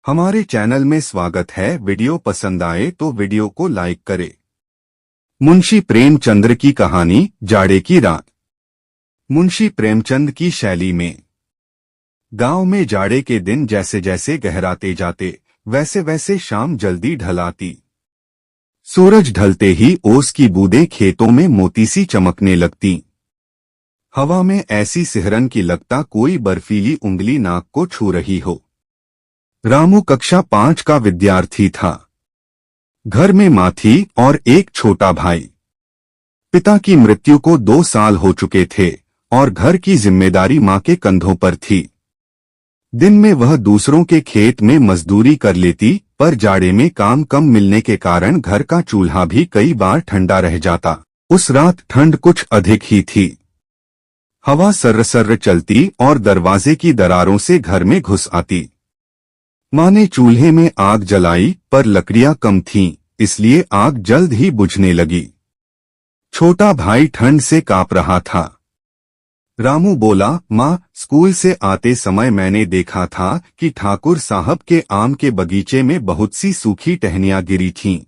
हमारे चैनल में स्वागत है। वीडियो पसंद आए तो वीडियो को लाइक करें। मुंशी प्रेमचंद्र की कहानी जाड़े की रात। मुंशी प्रेमचंद की शैली में गांव में जाड़े के दिन जैसे जैसे गहराते जाते वैसे वैसे शाम जल्दी ढलाती। सूरज ढलते ही ओस की बूंदें खेतों में मोती सी चमकने लगती। हवा में ऐसी सिहरन की लगता कोई बर्फीली उंगली नाक को छू रही हो। रामू कक्षा 5 का विद्यार्थी था। घर में मां थी और एक छोटा भाई। पिता की मृत्यु को 2 साल हो चुके थे और घर की जिम्मेदारी मां के कंधों पर थी। दिन में वह दूसरों के खेत में मजदूरी कर लेती, पर जाड़े में काम कम मिलने के कारण घर का चूल्हा भी कई बार ठंडा रह जाता। उस रात ठंड कुछ अधिक ही थी। हवा सर्र चलती और दरवाजे की दरारों से घर में घुस आती। मां ने चूल्हे में आग जलाई, पर लकड़ियां कम थीं, इसलिए आग जल्द ही बुझने लगी। छोटा भाई ठंड से कांप रहा था। रामू बोला, मां, स्कूल से आते समय मैंने देखा था कि ठाकुर साहब के आम के बगीचे में बहुत सी सूखी टहनियां गिरी थीं।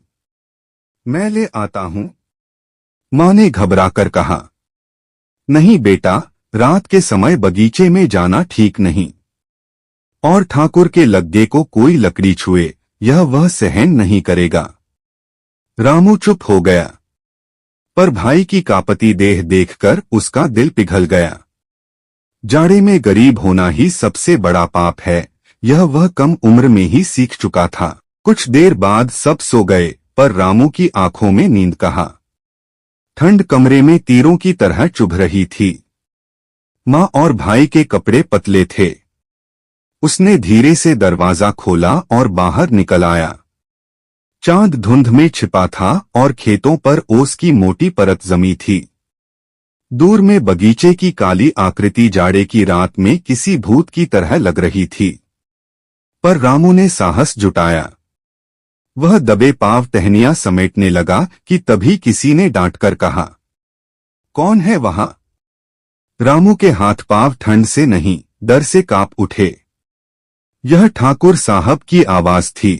मैं ले आता हूं। मां ने घबराकर कहा। नहीं बेटा, रात के समय बगीचे में जाना ठीक नहीं, और ठाकुर के लग्गे को कोई लकड़ी छुए यह वह सहन नहीं करेगा। रामू चुप हो गया, पर भाई की कांपती देह देखकर उसका दिल पिघल गया। जाड़े में गरीब होना ही सबसे बड़ा पाप है, यह वह कम उम्र में ही सीख चुका था। कुछ देर बाद सब सो गए, पर रामू की आंखों में नींद कहा। ठंड कमरे में तीरों की तरह चुभ रही थी। मां और भाई के कपड़े पतले थे। उसने धीरे से दरवाजा खोला और बाहर निकल आया। चांद धुंध में छिपा था और खेतों पर ओस की मोटी परत जमी थी। दूर में बगीचे की काली आकृति जाड़े की रात में किसी भूत की तरह लग रही थी। पर रामू ने साहस जुटाया। वह दबे पांव टहनियां समेटने लगा कि तभी किसी ने डांटकर कहा, कौन है वहां? रामू के हाथ पांव ठंड से नहीं, डर से कांप उठे। यह ठाकुर साहब की आवाज थी।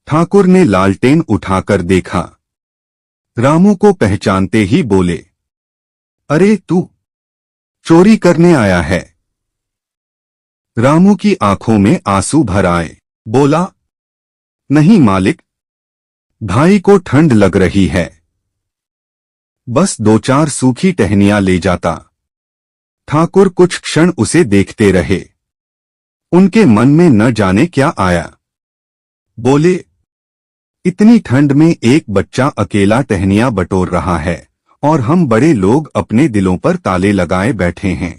ठाकुर ने लालटेन उठाकर देखा। रामू को पहचानते ही बोले, अरे तू चोरी करने आया है? रामू की आंखों में आंसू भर आए। बोला, नहीं मालिक, भाई को ठंड लग रही है, बस 2-4 सूखी टहनियां ले जाता। ठाकुर कुछ क्षण उसे देखते रहे। उनके मन में न जाने क्या आया। बोले, इतनी ठंड में एक बच्चा अकेला टहनियां बटोर रहा है और हम बड़े लोग अपने दिलों पर ताले लगाए बैठे हैं।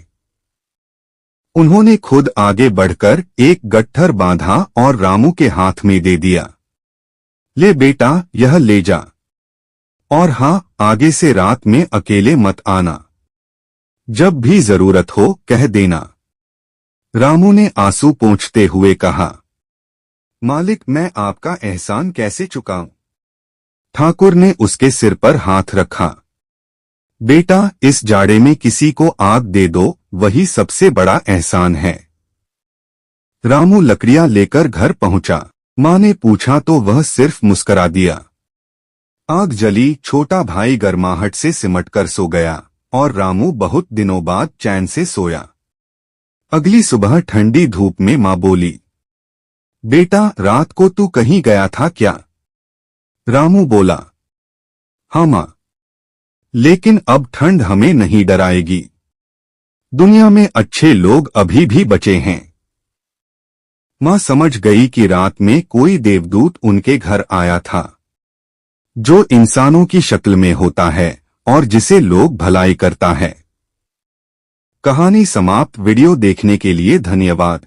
उन्होंने खुद आगे बढ़कर एक गट्ठर बांधा और रामू के हाथ में दे दिया। ले बेटा, यह ले जा, और हाँ, आगे से रात में अकेले मत आना। जब भी जरूरत हो कह देना। रामू ने आंसू पोंछते हुए कहा, मालिक, मैं आपका एहसान कैसे चुकाऊं? ठाकुर ने उसके सिर पर हाथ रखा। बेटा, इस जाड़े में किसी को आग दे दो, वही सबसे बड़ा एहसान है। रामू लकड़ियां लेकर घर पहुंचा। मां ने पूछा तो वह सिर्फ मुस्करा दिया। आग जली, छोटा भाई गर्माहट से सिमटकर सो गया और रामू बहुत दिनों बाद चैन से सोया। अगली सुबह ठंडी धूप में मां बोली, बेटा, रात को तू कहीं गया था क्या? रामू बोला, हाँ मां, लेकिन अब ठंड हमें नहीं डराएगी। दुनिया में अच्छे लोग अभी भी बचे हैं। मां समझ गई कि रात में कोई देवदूत उनके घर आया था, जो इंसानों की शक्ल में होता है और जिसे लोग भलाई करता है। कहानी समाप्त। वीडियो देखने के लिए धन्यवाद।